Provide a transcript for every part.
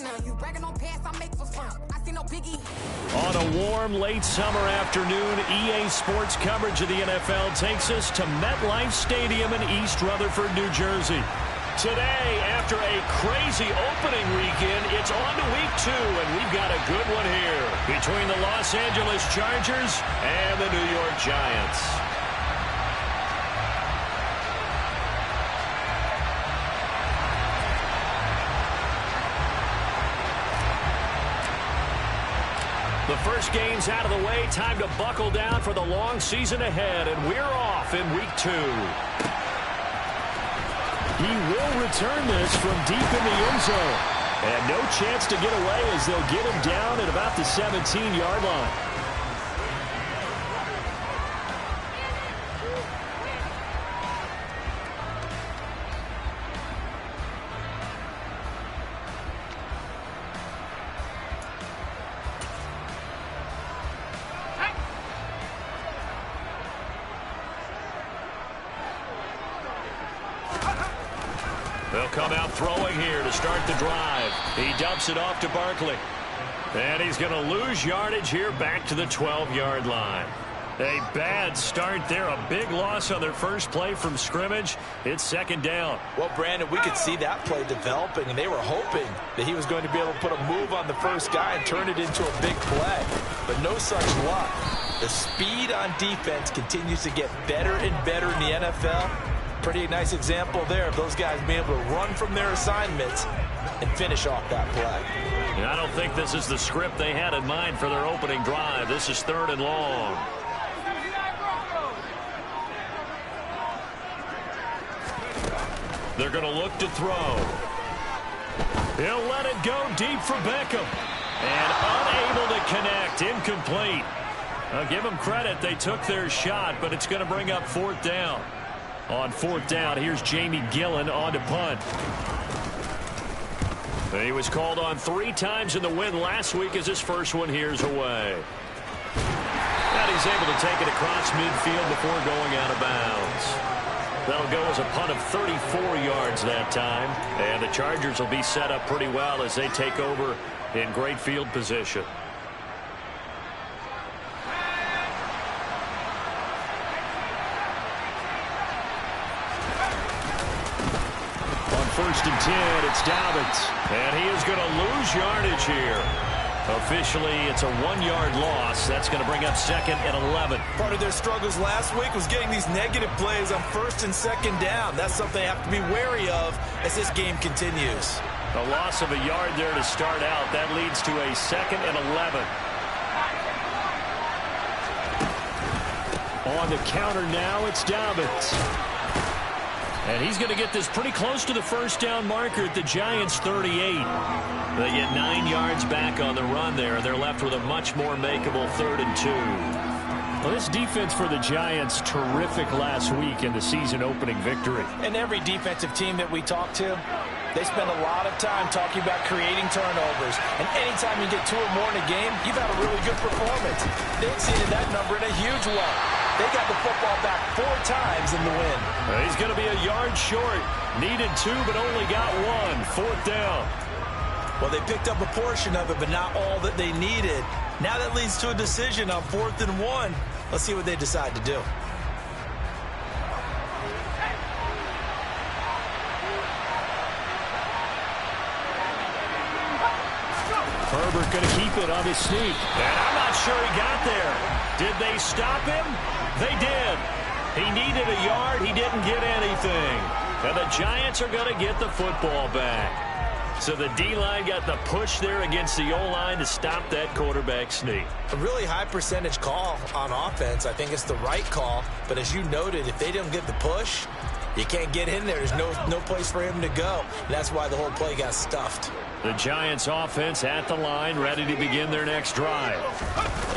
On a warm, late summer afternoon, EA Sports coverage of the NFL takes us to MetLife Stadium in East Rutherford, New Jersey. Today, after a crazy opening weekend, it's on to week 2, and we've got a good one here between the Los Angeles Chargers and the New York Giants. The first game's out of the way. Time to buckle down for the long season ahead, and we're off in week 2. He will return this from deep in the end zone. And no chance to get away as they'll get him down at about the 17-yard line. They'll come out throwing here to start the drive. He dumps it off to Barkley. And he's going to lose yardage here back to the 12-yard line. A bad start there. A big loss on their first play from scrimmage. It's second down. Well, Brandon, we could see that play developing, and they were hoping that he was going to be able to put a move on the first guy and turn it into a big play. But no such luck. The speed on defense continues to get better and better in the NFL. Pretty nice example there of those guys being able to run from their assignments and finish off that play. And I don't think this is the script they had in mind for their opening drive. This is 3rd and long. They're going to look to throw. He'll let it go deep for Beckham. And unable to connect. Incomplete. I'll give them credit. They took their shot, but it's going to bring up 4th down. On 4th down, here's Jamie Gillen on to punt. He was called on 3 times in the win last week as his first one here's away. And he's able to take it across midfield before going out of bounds. That'll go as a punt of 34 yards that time. And the Chargers will be set up pretty well as they take over in great field position. First and 10, it's Dobbins. And he is going to lose yardage here. Officially, it's a 1-yard loss. That's going to bring up 2nd and 11. Part of their struggles last week was getting these negative plays on 1st and 2nd down. That's something they have to be wary of as this game continues. A loss of a yard there to start out. That leads to a 2nd and 11. On the counter now, it's Dobbins. And he's going to get this pretty close to the first down marker at the Giants' 38. They get 9 yards back on the run there, and they're left with a much more makeable 3rd and 2. Well, this defense for the Giants, terrific last week in the season-opening victory. And every defensive team that we talk to, they spend a lot of time talking about creating turnovers. And anytime you get 2 or more in a game, you've had a really good performance. They exceeded that number in a huge way. They got the football back 4 times in the win. He's going to be a yard short. Needed 2, but only got 1. 4th down. Well, they picked up a portion of it, but not all that they needed. Now that leads to a decision on 4th and 1. Let's see what they decide to do. Herbert going to keep it on his sneak. And I'm not sure he got there. Did they stop him? They did. He needed a yard. He didn't get anything. And the Giants are going to get the football back. So the D-line got the push there against the O-line to stop that quarterback sneak. A really high percentage call on offense. I think it's the right call. But as you noted, if they didn't get the push, you can't get in there. There's no place for him to go. And that's why the whole play got stuffed. The Giants offense at the line, ready to begin their next drive.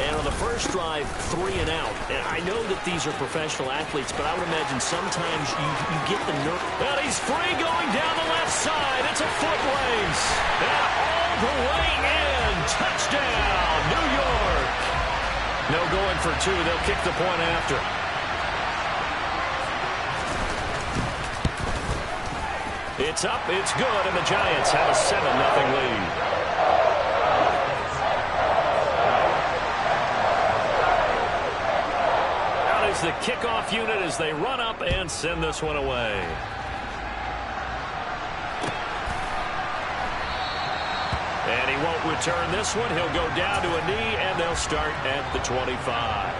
And on the first drive, 3 and out. And I know that these are professional athletes, but I would imagine sometimes you get the nerve. And he's free going down the left side. It's a foot race. And all the way in. Touchdown, New York. No going for 2. They'll kick the point after. It's up, it's good, and the Giants have a 7-0 lead. is the kickoff unit as they run up and send this one away. And he won't return this one. He'll go down to a knee, and they'll start at the 25.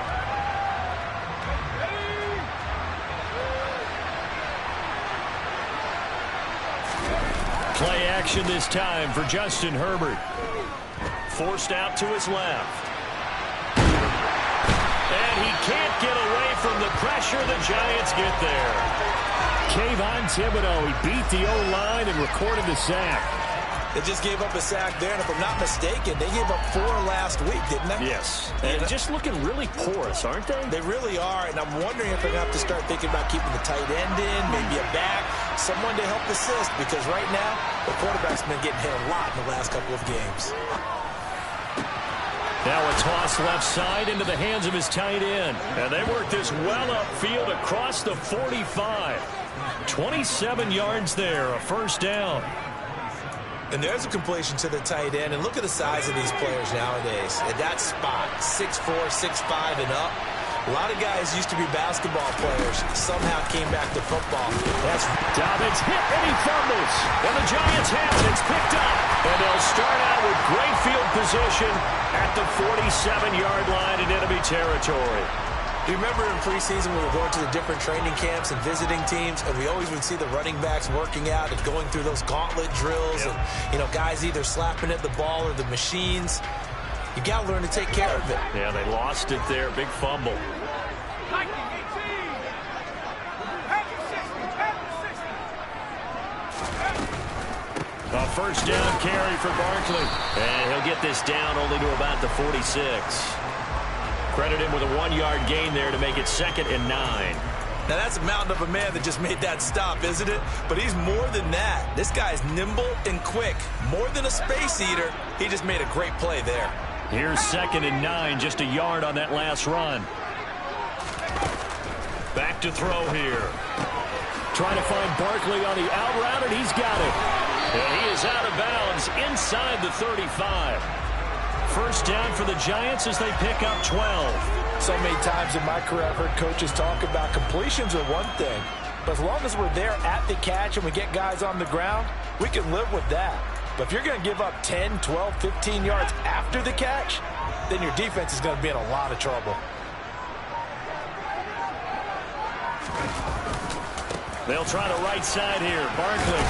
Play action this time for Justin Herbert. Forced out to his left. And he can't get away from the pressure. The Giants get there. Kayvon Thibodeau, he beat the O-line and recorded the sack. They just gave up a sack there, and if I'm not mistaken, they gave up 4 last week, didn't they? Yes. And just looking really porous, aren't they? They really are, and I'm wondering if they're going to have to start thinking about keeping the tight end in, maybe a back, someone to help assist, because right now, the quarterback's been getting hit a lot in the last couple of games. Now a toss left side into the hands of his tight end. And they work this well upfield across the 45. 27 yards there, a first down. And there's a completion to the tight end. And look at the size of these players nowadays. At that spot, 6'4", 6'5", and up. A lot of guys used to be basketball players, somehow came back to football. That's Dobbins hit, and he fumbles. And the Giants have it. It's picked up. And they'll start out with great field position at the 47-yard line in enemy territory. Do you remember in preseason when we were going to the different training camps and visiting teams, and we always would see the running backs working out and going through those gauntlet drills, and guys either slapping at the ball or the machines. You got to learn to take care of it. Yeah, they lost it there. Big fumble. A first down carry for Barkley. And he'll get this down only to about the 46. Credit him with a 1-yard gain there to make it 2nd and 9. Now, that's a mountain of a man that just made that stop, isn't it? But he's more than that. This guy's nimble and quick. More than a space eater. He just made a great play there. Here's 2nd and 9, just a yard on that last run. Back to throw here. Trying to find Barkley on the out route, and he's got it. And he is out of bounds inside the 35. First down for the Giants as they pick up 12. So many times in my career I've heard coaches talk about completions are one thing, but as long as we're there at the catch and we get guys on the ground, we can live with that. But if you're going to give up 10, 12, 15 yards after the catch, then your defense is going to be in a lot of trouble. They'll try the right side here. Barkley.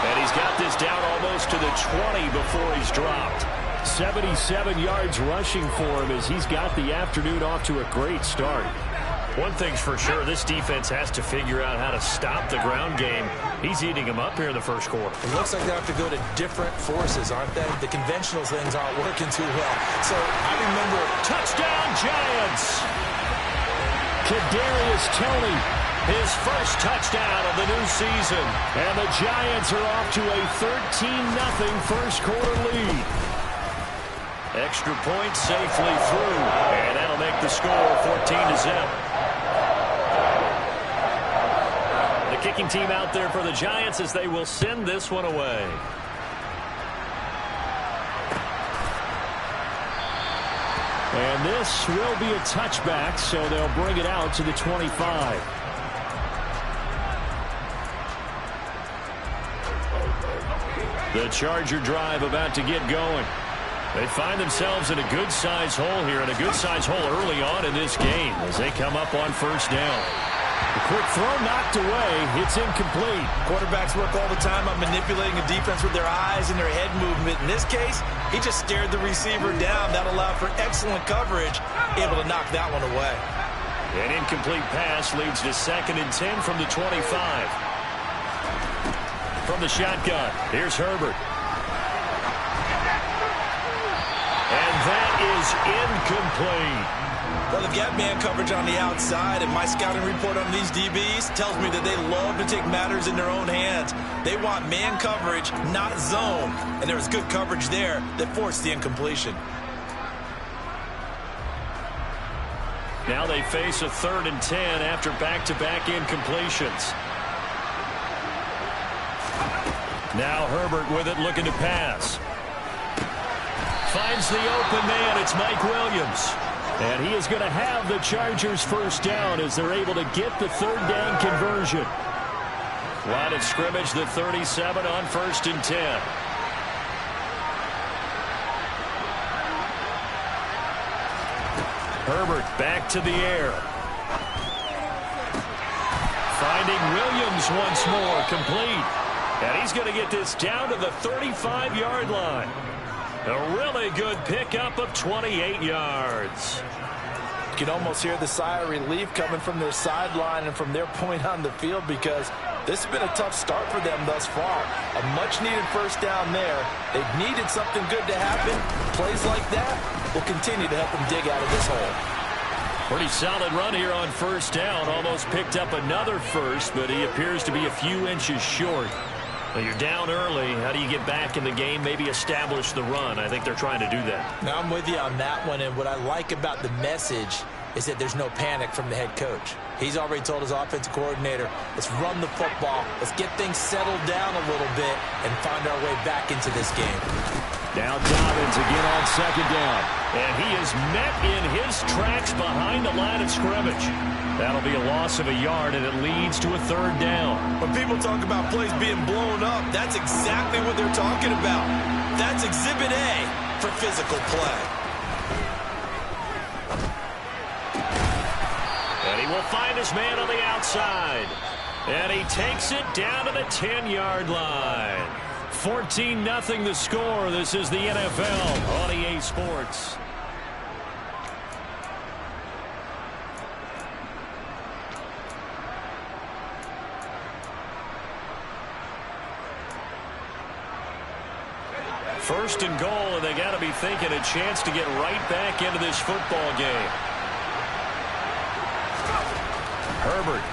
And he's got this down almost to the 20 before he's dropped. 77 yards rushing for him as he's got the afternoon off to a great start. One thing's for sure, this defense has to figure out how to stop the ground game. He's eating them up here in the first quarter. It looks like they have to go to different forces, aren't they? The conventional things aren't working too well. So I remember... Touchdown, Giants! Kadarius Toney, his first touchdown of the new season. And the Giants are off to a 13-0 first quarter lead. Extra point safely through. And that'll make the score 14-0. The kicking team out there for the Giants as they will send this one away. And this will be a touchback, so they'll bring it out to the 25. The Charger drive about to get going. They find themselves in a good-sized hole here, and a good-sized hole early on in this game as they come up on first down. The quick throw knocked away. It's incomplete. Quarterbacks work all the time on manipulating a defense with their eyes and their head movement. In this case, he just stared the receiver down. That allowed for excellent coverage, able to knock that one away. An incomplete pass leads to 2nd and 10 from the 25. From the shotgun, here's Herbert. And that is incomplete. Well, they've got man coverage on the outside, and my scouting report on these DBs tells me that they love to take matters in their own hands. They want man coverage, not zone. And there was good coverage there that forced the incompletion. Now they face a 3rd and 10 after back-to-back incompletions. Now Herbert with it, looking to pass. Finds the open man. It's Mike Williams. And he is going to have the Chargers first down as they're able to get the third down conversion. Line of scrimmage, the 37 on 1st and 10. Herbert back to the air. Finding Williams once more, complete. And he's going to get this down to the 35-yard line. A really good pickup of 28 yards. You can almost hear the sigh of relief coming from their sideline and from their point on the field, because this has been a tough start for them thus far. A much-needed first down there. They've needed something good to happen. Plays like that will continue to help them dig out of this hole. Pretty solid run here on first down. Almost picked up another first, but he appears to be a few inches short. Well, you're down early. How do you get back in the game? Maybe establish the run. I think they're trying to do that. Now, I'm with you on that one, and what I like about the message is that there's no panic from the head coach. He's already told his offensive coordinator, let's run the football, let's get things settled down a little bit and find our way back into this game. Now Dobbins again on second down. And he is met in his tracks behind the line of scrimmage. That'll be a loss of a yard, and it leads to a third down. When people talk about plays being blown up, that's exactly what they're talking about. That's Exhibit A for physical play. And he will find his man on the outside. And he takes it down to the 10-yard line. 14-0 the score. This is the NFL on EA Sports. First and goal, and they got to be thinking a chance to get right back into this football game. Herbert.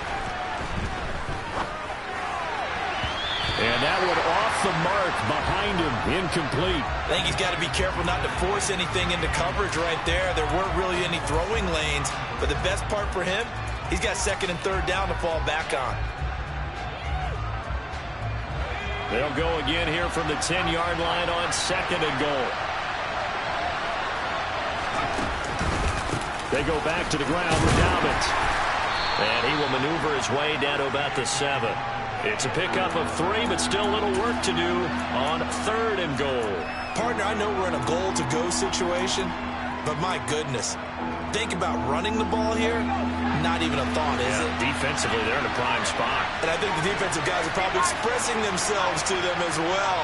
And that one off the mark behind him, incomplete. I think he's got to be careful not to force anything into coverage right there. There weren't really any throwing lanes, but the best part for him, he's got second and third down to fall back on. They'll go again here from the 10-yard line on second and goal. They go back to the ground with Dobbins. And he will maneuver his way down to about the 7. It's a pickup of 3, but still a little work to do on third and goal. Partner, I know we're in a goal-to-go situation, but my goodness, think about running the ball here. Not even a thought, is it? Defensively, they're in a prime spot. And I think the defensive guys are probably expressing themselves to them as well.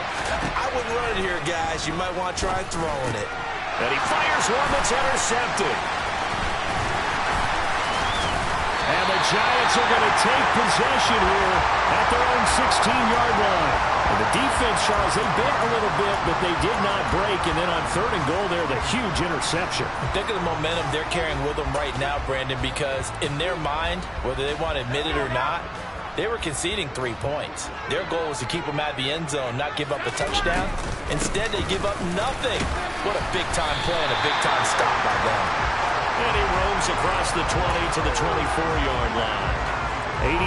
I wouldn't run it here, guys. You might want to try throwing it. And he fires one that's intercepted. And the Giants are going to take possession here at their own 16-yard line. And the defense, Charles, they bit a little bit, but they did not break. And then on third and goal there, the huge interception. Think of the momentum they're carrying with them right now, Brandon, because in their mind, whether they want to admit it or not, they were conceding 3 points. Their goal was to keep them out of the end zone, not give up a touchdown. Instead, they give up nothing. What a big-time play and a big-time stop by them. And he roams across the 20 to the 24-yard line.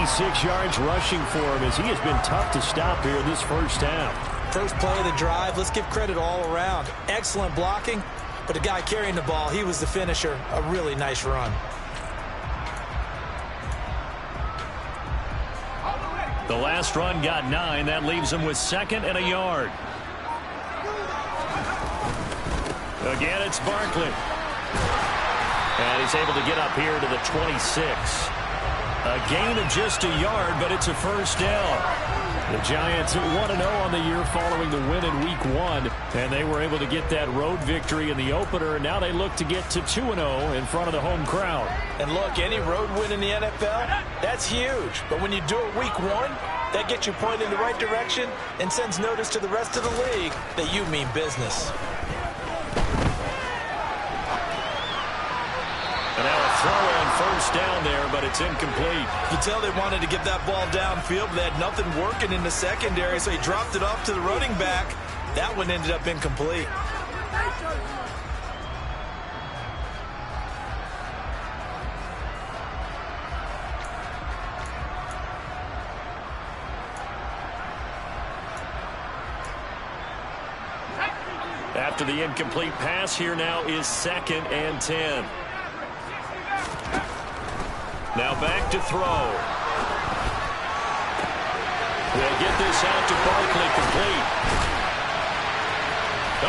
86 yards rushing for him as he has been tough to stop here in this first half. First play of the drive, let's give credit all around. Excellent blocking, but the guy carrying the ball, he was the finisher. A really nice run. The last run got 9. That leaves him with second and a yard. Again, it's Barkley. And he's able to get up here to the 26. A gain of just a yard, but it's a first down. The Giants 1-0 on the year following the win in Week 1, and they were able to get that road victory in the opener, and now they look to get to 2-0 in front of the home crowd. And look, any road win in the NFL, that's huge. But when you do it Week 1, that gets you pointed in the right direction and sends notice to the rest of the league that you mean business. And now a throw on first down there, but it's incomplete. You can tell they wanted to get that ball downfield, but they had nothing working in the secondary, so he dropped it off to the running back. That one ended up incomplete. After the incomplete pass, here now is 2nd and 10. Now back to throw. They'll get this out to Barkley, complete.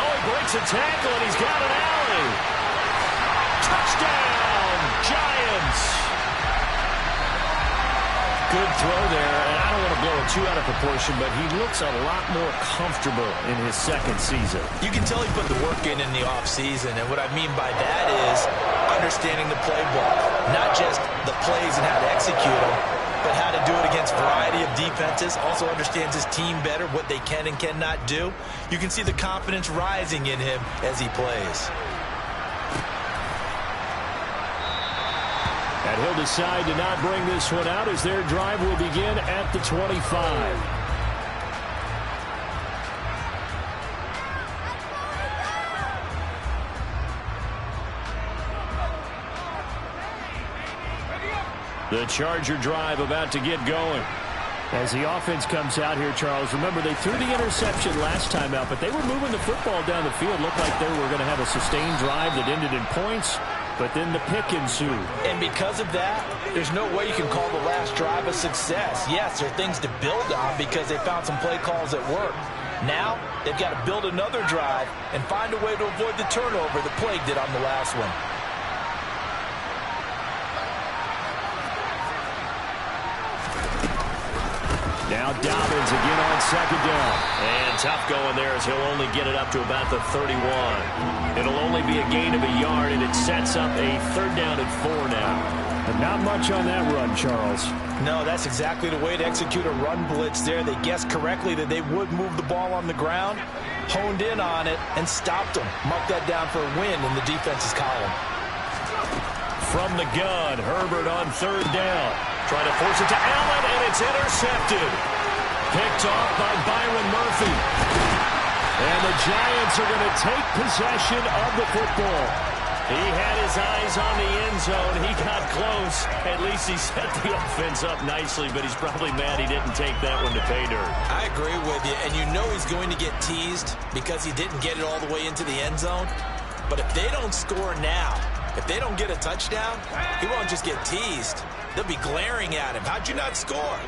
Oh, he breaks a tackle, and he's got an alley. Touchdown, Giants. Good throw there, and I don't want to blow it too out of proportion, but he looks a lot more comfortable in his second season. You can tell he put the work in the offseason, and what I mean by that is understanding the playbook, not just the plays and how to execute them, but how to do it against a variety of defenses. Also understands his team better, what they can and cannot do. You can see the confidence rising in him as he plays. And he'll decide to not bring this one out as their drive will begin at the 25. The Charger drive about to get going. As the offense comes out here, Charles, remember they threw the interception last time out, but they were moving the football down the field. Looked like they were going to have a sustained drive that ended in points, but then the pick ensued. And because of that, there's no way you can call the last drive a success. Yes, there are things to build on because they found some play calls that work. Now, they've got to build another drive and find a way to avoid the turnover the play did on the last one. Now Dobbins again on second down. And tough going there as he'll only get it up to about the 31. It'll only be a gain of a yard, and it sets up a third down and 4 now. But not much on that run, Charles. No, that's exactly the way to execute a run blitz there. They guessed correctly that they would move the ball on the ground, honed in on it, and stopped them. Mark that down for a win in the defense's column. From the gun, Herbert on third down. Trying to force it to Allen, and it's intercepted. Picked off by Byron Murphy. And the Giants are going to take possession of the football. He had his eyes on the end zone. He got close. At least he set the offense up nicely, but he's probably mad he didn't take that one to pay dirt. I agree with you, and you know he's going to get teased because he didn't get it all the way into the end zone. But if they don't score now, if they don't get a touchdown, he won't just get teased. They'll be glaring at him. How'd you not score?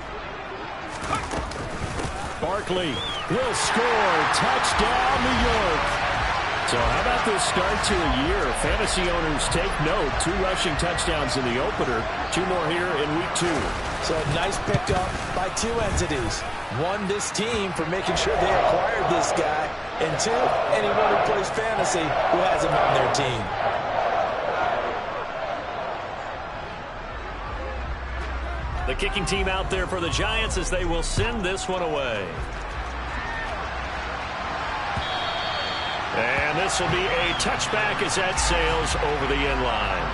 Barkley will score. Touchdown, New York. So how about this start to a year? Fantasy owners take note. 2 rushing touchdowns in the opener. 2 more here in week 2. So a nice pickup by 2 entities. 1, this team for making sure they acquired this guy. And 2, anyone who plays fantasy who has him on their team. The kicking team out there for the Giants as they will send this one away. And this will be a touchback as that sails over the end line.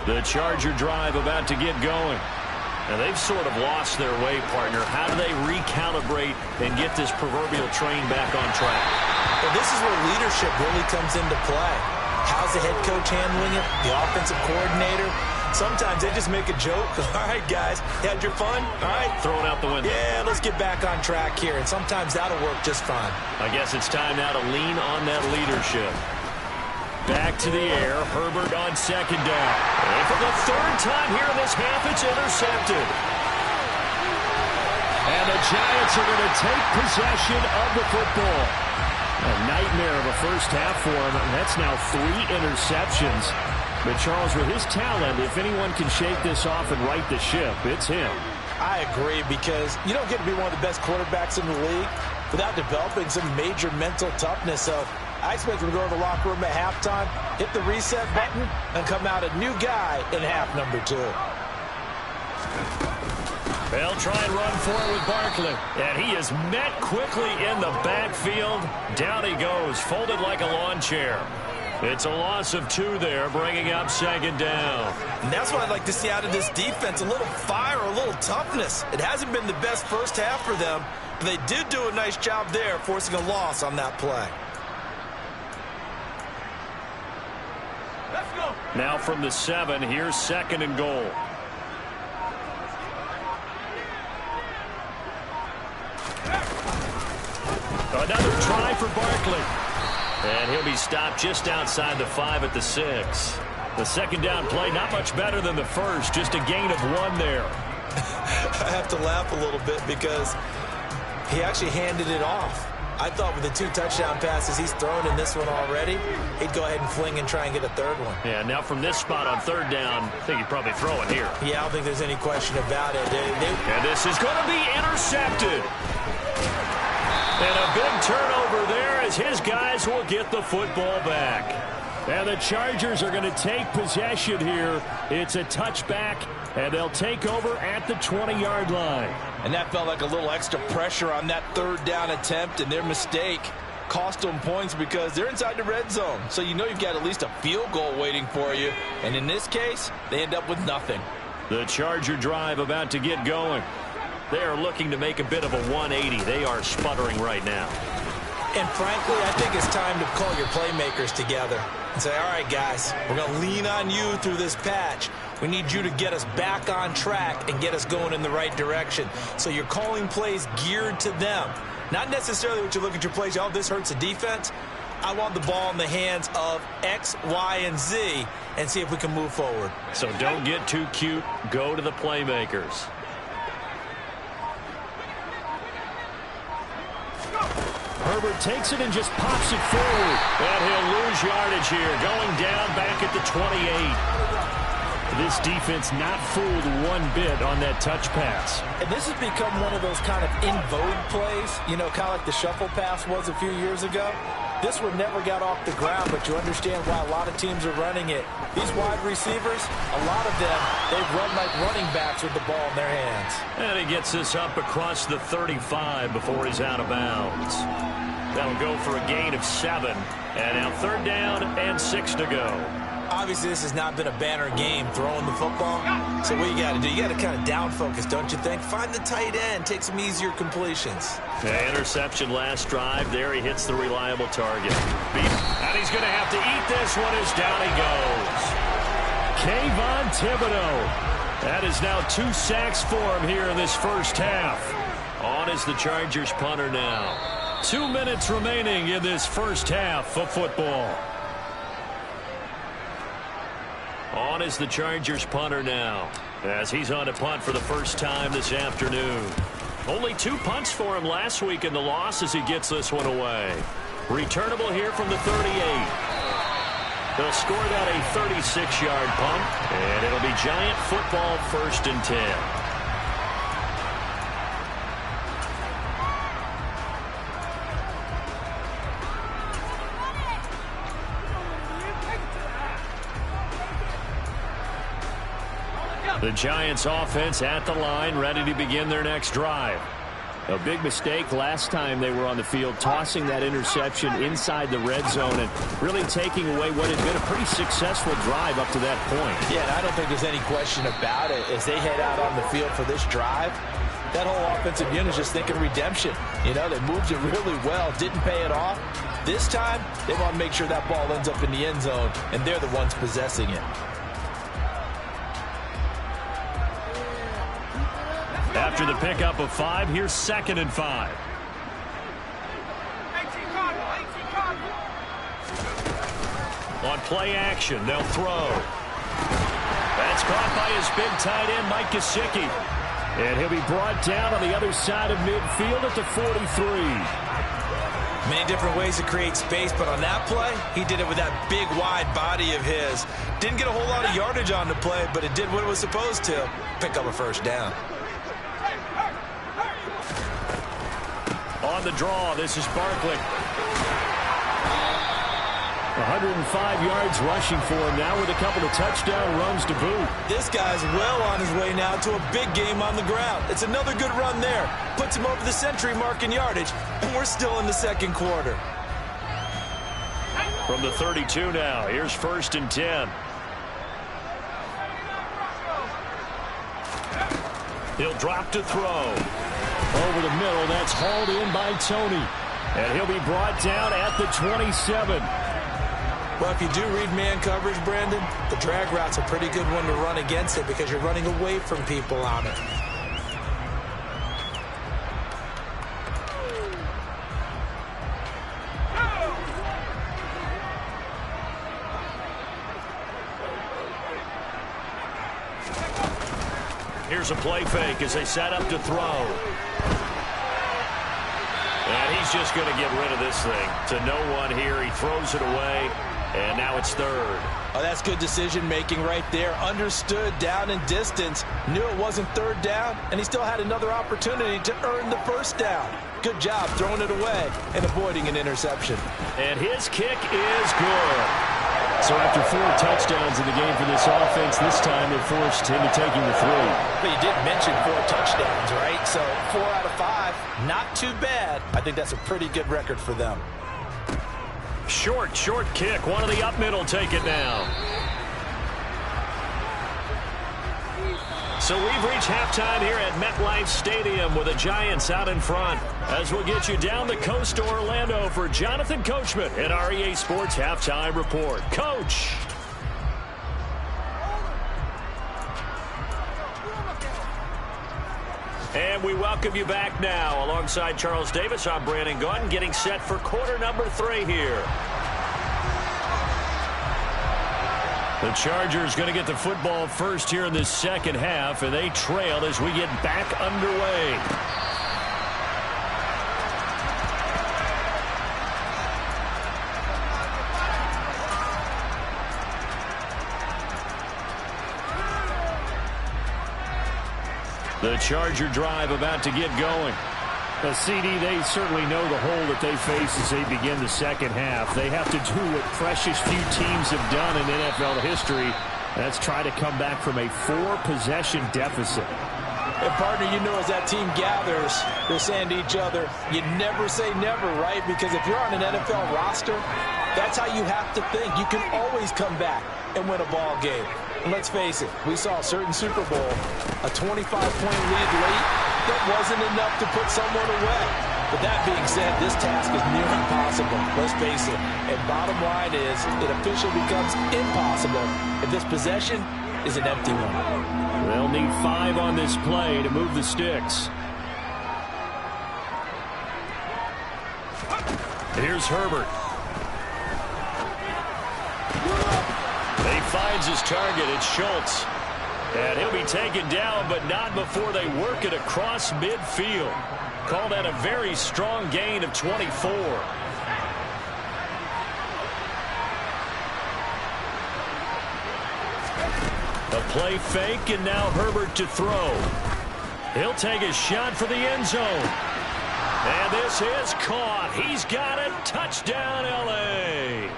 The Charger drive about to get going. Now, they've sort of lost their way, partner. How do they recalibrate and get this proverbial train back on track? Well, this is where leadership really comes into play. How's the head coach handling it? The offensive coordinator? Sometimes they just make a joke. All right, guys, you had your fun? All right. Throw it out the window. Yeah, let's get back on track here. And sometimes that'll work just fine. I guess it's time now to lean on that leadership. Back to the air. Herbert on second down. And for the 3rd time here in this half, it's intercepted. And the Giants are going to take possession of the football. A nightmare of a first half for him. And that's now 3 interceptions. But Charles, with his talent, if anyone can shake this off and right the ship, it's him. I agree, because you don't get to be one of the best quarterbacks in the league without developing some major mental toughness. So I expect him to go to the locker room at halftime, hit the reset button, and come out a new guy in half number 2. They'll try and run forward with Barkley. And he is met quickly in the backfield. Down he goes, folded like a lawn chair. It's a loss of 2 there, bringing up second down. And that's what I'd like to see out of this defense, a little fire, a little toughness. It hasn't been the best first half for them, but they did do a nice job there, forcing a loss on that play. Let's go. Now from the 7, here's 2nd and goal. Another try for Barkley. And he'll be stopped just outside the 5 at the 6. The second down play, not much better than the first, just a gain of 1 there. I have to laugh a little bit because he actually handed it off. I thought with the 2 touchdown passes he's thrown in this one already, he'd go ahead and fling and try and get a third one. Yeah, now from this spot on third down, I think he'd probably throw it here. Yeah, I don't think there's any question about it. And this is going to be intercepted. And a big turnover there as his guys will get the football back. And the Chargers are going to take possession here. It's a touchback, and they'll take over at the 20-yard line. And that felt like a little extra pressure on that third down attempt, and their mistake cost them points because they're inside the red zone. So you know you've got at least a field goal waiting for you. And in this case, they end up with nothing. The Charger drive about to get going. They are looking to make a bit of a 180. They are sputtering right now. And frankly, I think it's time to call your playmakers together and say, all right, guys, we're going to lean on you through this patch. We need you to get us back on track and get us going in the right direction. So you're calling plays geared to them. Not necessarily what you look at your plays, oh, this hurts the defense. I want the ball in the hands of X, Y, and Z and see if we can move forward. So don't get too cute. Go to the playmakers. Herbert takes it and just pops it forward. And he'll lose yardage here. Going down back at the 28. This defense not fooled one bit on that touch pass. And this has become one of those kind of in vogue plays, you know, kind of like the shuffle pass was a few years ago. This one never got off the ground, but you understand why a lot of teams are running it. These wide receivers, a lot of them, they've run like running backs with the ball in their hands. And he gets this up across the 35 before he's out of bounds. That'll go for a gain of 7. And now third down and 6 to go. Obviously, this has not been a banner game throwing the football. So what you got to do, you got to kind of down focus, don't you think? Find the tight end, take some easier completions. The interception last drive. There he hits the reliable target. And he's going to have to eat this one as down he goes. Kayvon Thibodeau. That is now 2 sacks for him here in this first half. On is the Chargers punter now. 2 minutes remaining in this first half of football. On is the Chargers punter now, as he's on to punt for the first time this afternoon. Only 2 punts for him last week in the loss as he gets this one away. Returnable here from the 38. They'll score that a 36-yard punt, and it'll be Giant football 1st and 10. The Giants offense at the line, ready to begin their next drive. A big mistake last time they were on the field, tossing that interception inside the red zone and really taking away what had been a pretty successful drive up to that point. Yeah, and I don't think there's any question about it. As they head out on the field for this drive, that whole offensive unit is just thinking redemption. You know, they moved it really well, didn't pay it off. This time, they want to make sure that ball ends up in the end zone, and they're the ones possessing it. After the pickup of 5, here's 2nd and 5. On play action, they'll throw. That's caught by his big tight end, Mike Gesicki. And he'll be brought down on the other side of midfield at the 43. Many different ways to create space, but on that play, he did it with that big, wide body of his. Didn't get a whole lot of yardage on the play, but it did what it was supposed to, pick up a first down. On the draw, this is Barkley. 105 yards rushing for him now with a couple of touchdown runs to boot. This guy's well on his way now to a big game on the ground. It's another good run there. Puts him over the century mark in yardage, and we're still in the second quarter. From the 32 now, here's 1st and 10. He'll drop to throw. Over the middle, that's hauled in by Tony. And he'll be brought down at the 27. Well, if you do read man coverage, Brandon, the drag route's a pretty good one to run against it because you're running away from people on it. Here's a play fake as they set up to throw. And he's just going to get rid of this thing. To no one here. He throws it away. And now it's third. Oh, that's good decision-making right there. Understood down and distance. Knew it wasn't third down, and he still had another opportunity to earn the first down. Good job throwing it away and avoiding an interception. And his kick is good. So after 4 touchdowns in the game for this offense, this time they're forced into taking the 3. But you did mention 4 touchdowns, right? So 4 out of 5, not too bad. I think that's a pretty good record for them. Short kick. One of the up middle take it now. So we've reached halftime here at MetLife Stadium with the Giants out in front. As we'll get you down the coast to Orlando for Jonathan Coachman at our EA Sports Halftime Report. Coach. And we welcome you back now. Alongside Charles Davis, I'm Brandon Gaudin, getting set for quarter number 3 here. The Chargers going to get the football first here in this second half, and they trail as we get back underway. The Charger drive about to get going. CD, they certainly know the hole that they face as they begin the second half. They have to do what precious few teams have done in NFL history. That's try to come back from a 4-possession deficit. And partner, you know, as that team gathers, they're saying to each other, you never say never, right? Because if you're on an NFL roster, that's how you have to think. You can always come back and win a ball game. And let's face it, we saw a certain Super Bowl, a 25-point lead late, that wasn't enough to put someone away. But that being said, this task is near impossible. Let's face it. And bottom line is, it officially becomes impossible if this possession is an empty one. They'll need 5 on this play to move the sticks. Here's Herbert. He finds his target. It's Schultz. And he'll be taken down, but not before they work it across midfield. Call that a very strong gain of 24. A play fake, and now Herbert to throw. He'll take a shot for the end zone. And this is caught. He's got it. Touchdown, L.A.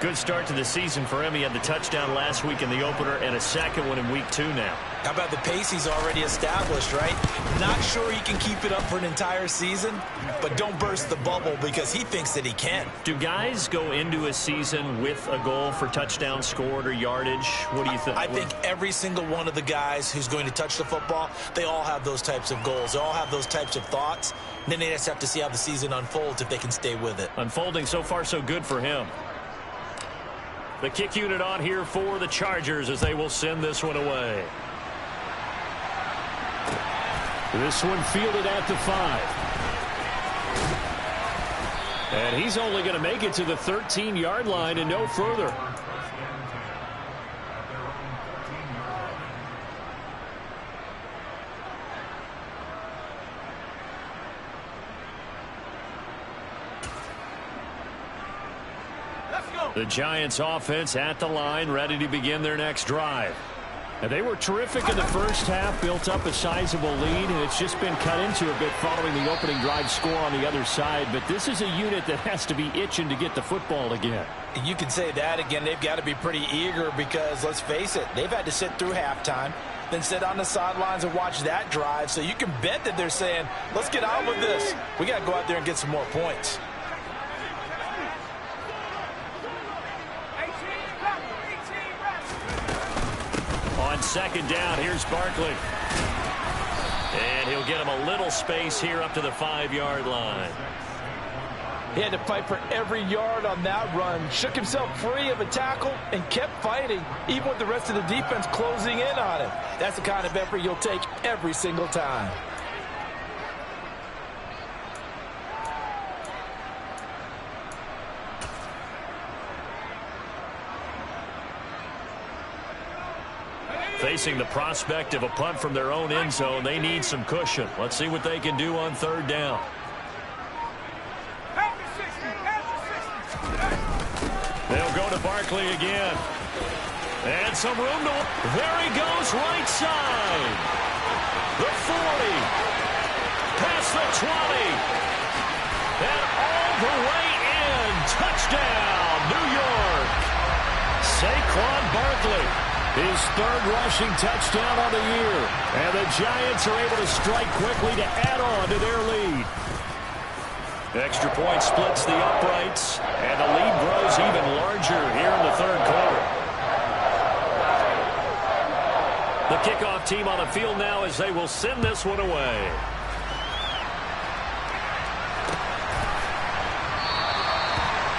Good start to the season for him. He had the touchdown last week in the opener and a second one in week 2 now. How about the pace he's already established, right? Not sure he can keep it up for an entire season, but don't burst the bubble because he thinks that he can. Do guys go into a season with a goal for touchdown scored or yardage? What do you think? I think every single one of the guys who's going to touch the football, they all have those types of goals. They all have those types of thoughts. And then they just have to see how the season unfolds if they can stay with it. Unfolding so far so good for him. The kick unit on here for the Chargers as they will send this one away. This one fielded at the 5. And he's only going to make it to the 13-yard line and no further. The Giants offense at the line, ready to begin their next drive. And they were terrific in the first half, built up a sizable lead, and it's just been cut into a bit following the opening drive score on the other side. But this is a unit that has to be itching to get the football again. You can say that again. They've got to be pretty eager because, let's face it, they've had to sit through halftime, then sit on the sidelines and watch that drive. So you can bet that they're saying, let's get on with this. We got to go out there and get some more points. On second down, here's Barkley. And he'll get him a little space here up to the 5-yard line. He had to fight for every yard on that run. Shook himself free of a tackle and kept fighting, even with the rest of the defense closing in on him. That's the kind of effort you'll take every single time. facing the prospect of a punt from their own end zone. They need some cushion. Let's see what they can do on third down. They'll go to Barkley again. And some room to... There he goes, right side. The 40. Past the 20. And all the way in. Touchdown, New York. Saquon Barkley, his third rushing touchdown on the year. And the Giants are able to strike quickly to add on to their lead. Extra point splits the uprights, and the lead grows even larger here in the third quarter. The kickoff team on the field now as they will send this one away.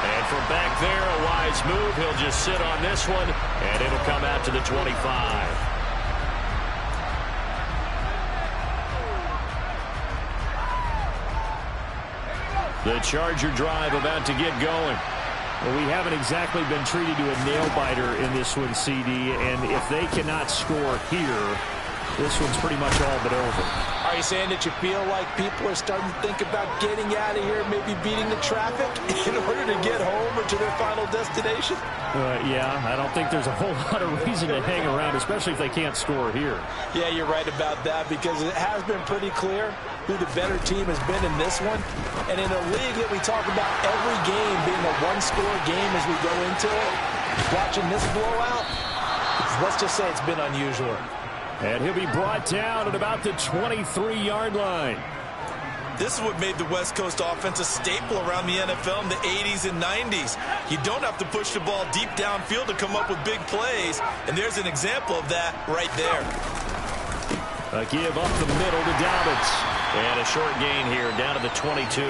And from back there, a wise move. He'll just sit on this one, and it'll come out to the 25. The Charger drive about to get going. Well, we haven't exactly been treated to a nail-biter in this one, CD, and if they cannot score here, this one's pretty much all but over. Are you saying that you feel like people are starting to think about getting out of here, maybe beating the traffic in order to get home or to their final destination? Yeah, I don't think there's a whole lot of reason to hang around, especially if they can't score here. Yeah, you're right about that, because it has been pretty clear who the better team has been in this one. And in a league that we talk about every game being a one-score game as we go into it, watching this blowout, let's just say it's been unusual. And he'll be brought down at about the 23-yard line. This is what made the West Coast offense a staple around the NFL in the 80s and 90s. You don't have to push the ball deep downfield to come up with big plays, and there's an example of that right there. A give up the middle to Dobbins. And a short gain here down to the 22.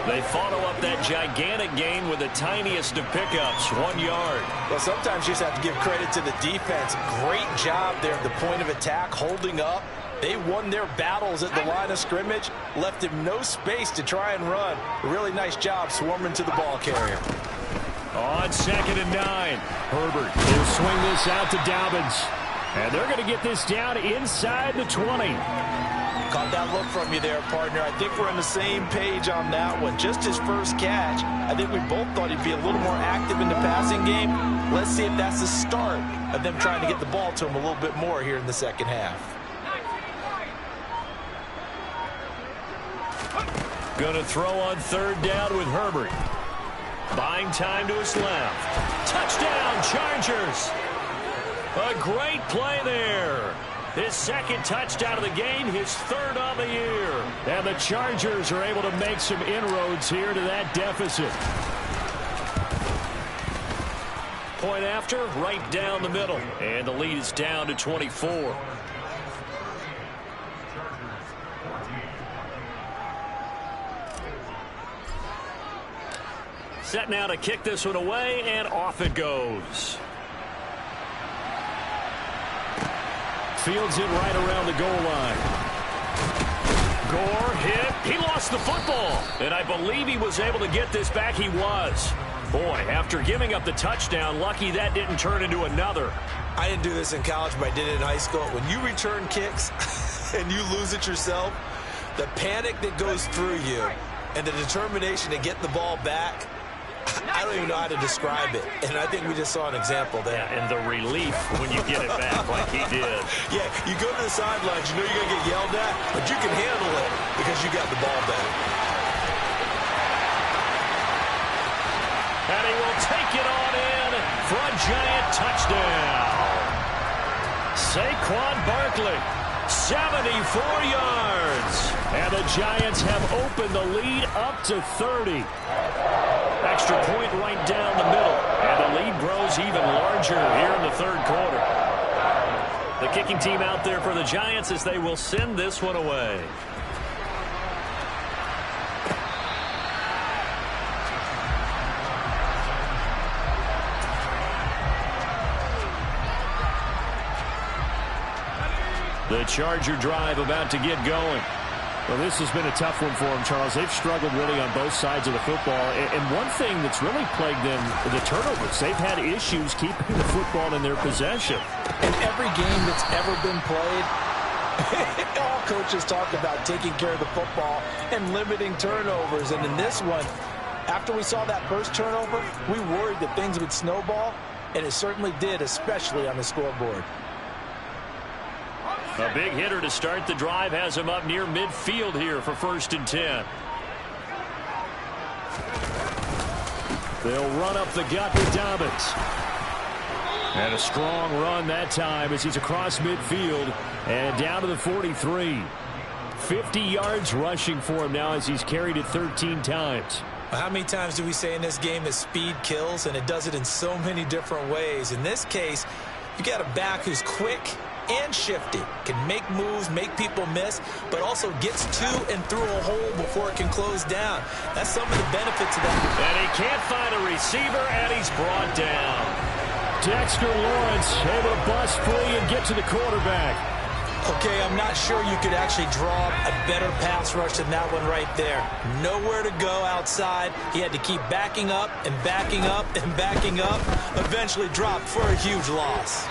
They follow up that gigantic gain with the tiniest of pickups, 1 yard. Well, sometimes you just have to give credit to the defense. Great job there at the point of attack, holding up. They won their battles at the line of scrimmage, left him no space to try and run. A really nice job swarming to the ball carrier. On 2nd and 9. Herbert will swing this out to Dobbins. And they're going to get this down inside the 20. Caught that look from you there, partner. I think we're on the same page on that one. Just his first catch. I think we both thought he'd be a little more active in the passing game. Let's see if that's the start of them trying to get the ball to him a little bit more here in the second half. Going to throw on third down with Herbert. Buying time to his left. Touchdown, Chargers. A great play there. His second touchdown of the game, his third on the year. And the Chargers are able to make some inroads here to that deficit. Point after, right down the middle. And the lead is down to 24. Set now to kick this one away, and off it goes. Fields it right around the goal line. Gore hit. He lost the football. And I believe he was able to get this back. He was. Boy, after giving up the touchdown, lucky that didn't turn into another. I didn't do this in college, but I did it in high school. When you return kicks and you lose it yourself, the panic that goes through you and the determination to get the ball back, I don't even know how to describe it, and I think we just saw an example there. Yeah, and the relief when you get it back like he did. Yeah, you go to the sidelines, you know you're going to get yelled at, but you can handle it because you got the ball back. And he will take it on in for a giant touchdown. Saquon Barkley, 74 yards. And the Giants have opened the lead up to 30. Extra point right down the middle. And the lead grows even larger here in the third quarter. The kicking team out there for the Giants as they will send this one away. The Charger drive about to get going. Well, this has been a tough one for them, Charles. They've struggled really on both sides of the football. And one thing that's really plagued them, the turnovers. They've had issues keeping the football in their possession. In every game that's ever been played, all coaches talk about taking care of the football and limiting turnovers. And in this one, after we saw that first turnover, we worried that things would snowball, and it certainly did, especially on the scoreboard. A big hitter to start the drive has him up near midfield here for 1st and 10. They'll run up the gut with Dobbins. And a strong run that time as he's across midfield and down to the 43. 50 yards rushing for him now as he's carried it 13 times. How many times do we say in this game that speed kills, and it does it in so many different ways? In this case, you got a back who's quick and shifty, can make moves, make people miss, but also gets to and through a hole before it can close down. That's some of the benefits of that. And he can't find a receiver, and he's brought down. Dexter Lawrence able to bust free and get to the quarterback. Okay, I'm not sure you could actually draw a better pass rush than that one right there. Nowhere to go outside. He had to keep backing up and backing up and backing up. Eventually dropped for a huge loss.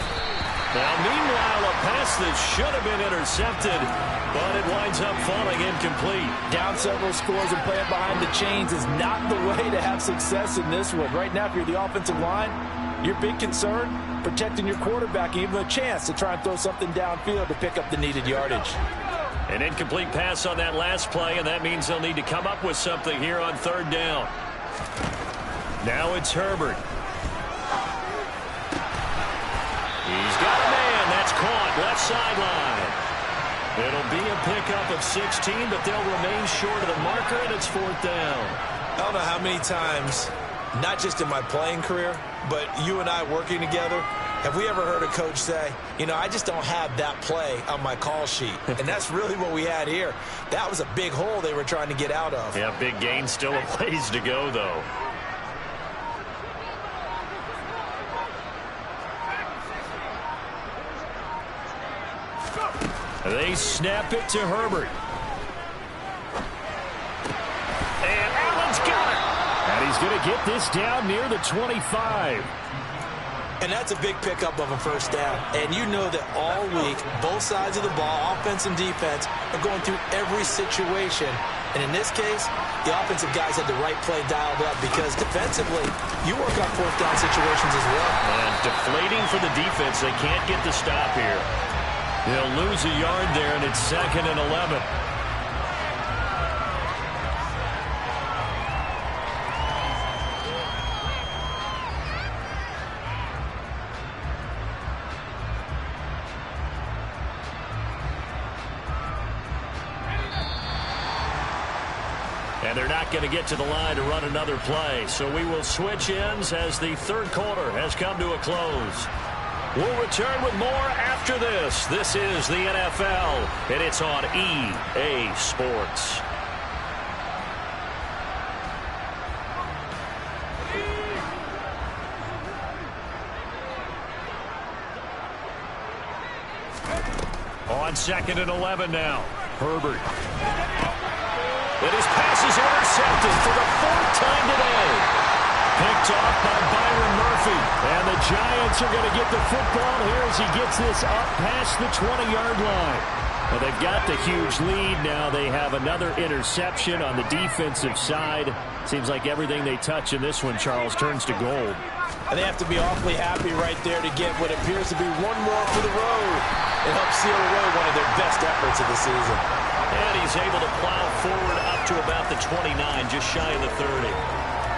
Now, meanwhile, a pass that should have been intercepted, but it winds up falling incomplete. Down several scores and playing behind the chains is not the way to have success in this one. Right now, if you're the offensive line, your big concern, protecting your quarterback, even a chance to try and throw something downfield to pick up the needed yardage. An incomplete pass on that last play, and that means they'll need to come up with something here on 3rd down. Now it's Herbert. He's got a man. That's caught left sideline. It'll be a pickup of 16, but they'll remain short of the marker, and it's 4th down. I don't know how many times, not just in my playing career, but you and I working together, have we ever heard a coach say, you know, I just don't have that play on my call sheet. And that's really what we had here. That was a big hole they were trying to get out of. Yeah, big gain, still a ways to go, though. They snap it to Herbert. And Allen's got it. And he's going to get this down near the 25. And that's a big pickup of a 1st down. And you know that all week, both sides of the ball, offense and defense, are going through every situation. And in this case, the offensive guys had the right play dialed up because defensively, you work on 4th down situations as well. And deflating for the defense. They can't get the stop here. They'll lose a yard there, and it's 2nd and 11. And they're not going to get to the line to run another play. So we will switch ends as the 3rd quarter has come to a close. We'll return with more after this. This is the NFL, and it's on EA Sports. On 2nd and 11 now. Herbert. And his pass is intercepted for the 4th time today. Picked off by Byron Murphy. And the Giants are going to get the football here as he gets this up past the 20-yard line. Well, they've got the huge lead. Now they have another interception on the defensive side. Seems like everything they touch in this one, Charles, turns to gold. And they have to be awfully happy right there to get what appears to be one more for the road. It helps seal away one of their best efforts of the season. And he's able to plow forward up to about the 29, just shy of the 30.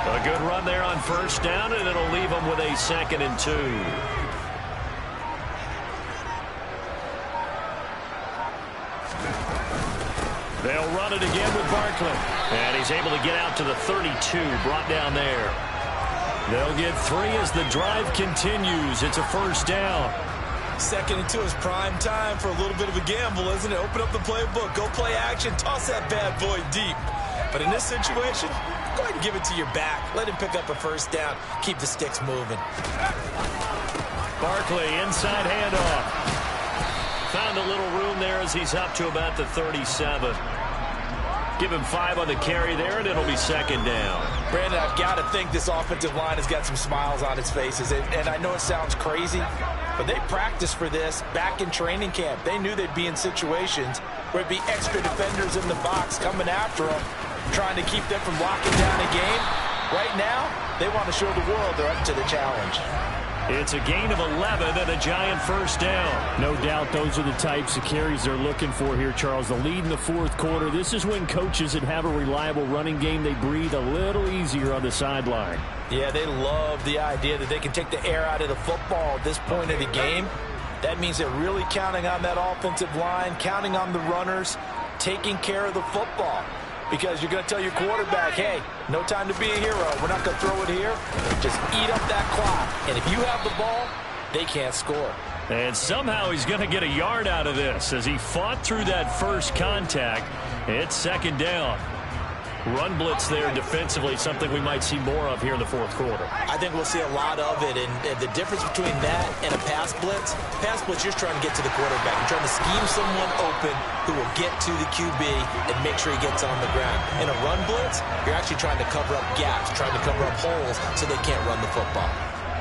A good run there on 1st down, and it'll leave them with a 2nd and 2. They'll run it again with Barkley. And he's able to get out to the 32, brought down there. They'll get 3 as the drive continues. It's a 1st down. 2nd and 2 is prime time for a little bit of a gamble, isn't it? Open up the playbook, go play action, toss that bad boy deep. But in this situation, go ahead and give it to your back. Let him pick up a 1st down. Keep the sticks moving. Barkley, inside handoff. Found a little room there as he's up to about the 37. Give him 5 on the carry there, and it'll be second down. Brandon, I've got to think this offensive line has got some smiles on its faces. And I know it sounds crazy, but they practiced for this back in training camp. They knew they'd be in situations where it'd be extra defenders in the box coming after them, trying to keep them from locking down a game. Right now, they want to show the world they're up to the challenge. It's a gain of 11 and a giant first down. No doubt those are the types of carries they're looking for here, Charles. The lead in the fourth quarter. This is when coaches that have a reliable running game, they breathe a little easier on the sideline. Yeah, they love the idea that they can take the air out of the football at this point of the game. That means they're really counting on that offensive line, counting on the runners, taking care of the football. Because you're going to tell your quarterback, hey, no time to be a hero. We're not going to throw it here. Just eat up that clock. And if you have the ball, they can't score. And somehow he's going to get a yard out of this as he fought through that first contact. It's second down. Run blitz there defensively, something we might see more of here in the fourth quarter. I think we'll see a lot of it, and the difference between that and a pass blitz, you're just trying to get to the quarterback. You're trying to scheme someone open who will get to the QB and make sure he gets on the ground. In a run blitz, you're actually trying to cover up gaps, trying to cover up holes so they can't run the football.